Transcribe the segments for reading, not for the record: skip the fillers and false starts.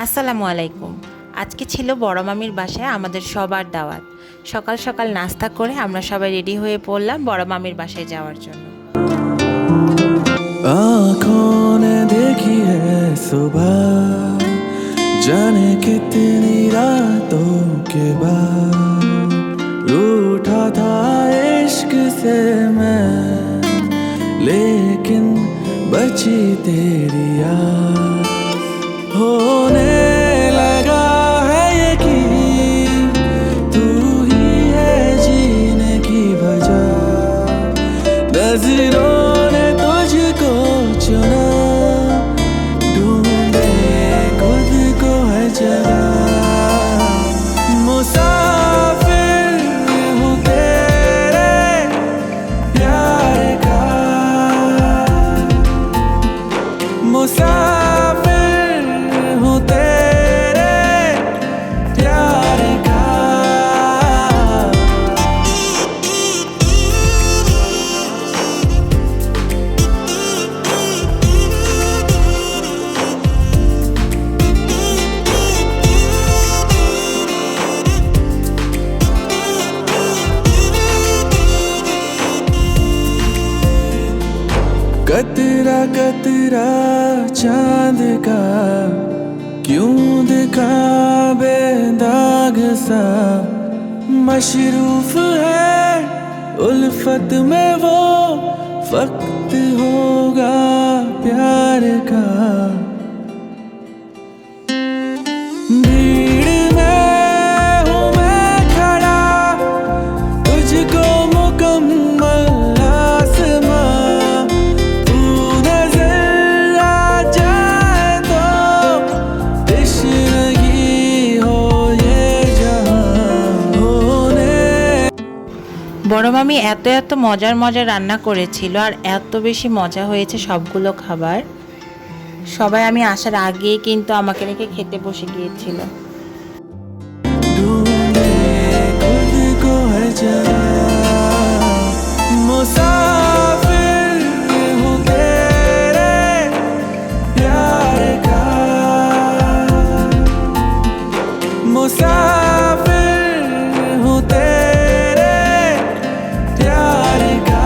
আসসালামু আলাইকুম। আজকে ছিল বড় মামির বাসায় আমাদের সবার দাওয়াত। সকাল সকাল নাস্তা করে আমরা সবাই রেডি হয়ে পড়লাম বড় মামির বাসায় যাওয়ার জন্য। आँखों ने देखी है सुबह, जाने कितनी रातों के बाद रूठा था इश्क से मैं, लेकिन बची तेरी याद। होने लगा है यकीन, तू ही है जीने की वजह। नजरों ने तुझको चुना, ढूंढे खुद को है जगह। मुसाफिर हूँ तेरे प्यार का, मुसाफिर हूँ तेरे प्यार का। कतरा कतरा चांद का क्यों दिखा बेदाग सा, मशरूफ है उल्फत में वो वक्त होगा प्यार का। भीड़ में हूँ मैं खड़ा, तुझको मुकम्मल आसमां, तू नजर आ जाए तो तश्नगी हो ये जहां। होने বড় মামি এত এত মজার মজার রান্না করেছিল আর এত বেশি মজা হয়েছে সবগুলো খাবার। সবাই আমি আসার আগেই কিন্তু আমাকে রেখে খেতে বসে গিয়েছিল। ढूंढे खुद को है जगह। मुसाफिर हूँ तेरे प्यार का, मुसाफिर हूँ तेरे प्यार का।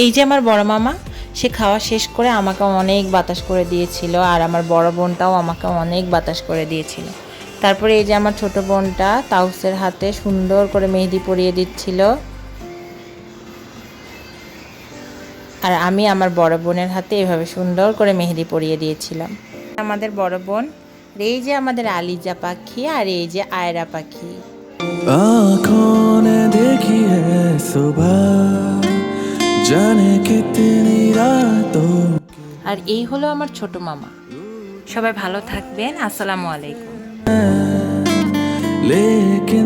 এই যে আমার বড় মামা, সে খাওয়া শেষ করে আমাকে অনেক বাতাস করে দিয়েছিল আর আমার বড় বোনটাও আমাকে অনেক বাতাস করে দিয়েছিল। তারপরে এই যে আমার ছোট বোনটা তাউসের হাতে সুন্দর করে মেহেদি পরিয়ে দিচ্ছিল, আর আমি আমার বড় বোনের হাতে এভাবে সুন্দর করে মেহেদি পরিয়ে দিয়েছিলাম। আমাদের বড় বোন, এই যে আমাদের আলিজা পাখি আর এই যে আয়রা পাখি। आँखों ने देखी है सुबह, जाने कितनी रातों। আর এই হলো আমার ছোট মামা। সবাই ভালো থাকবেন। আসসালামু আলাইকুম। लेकिन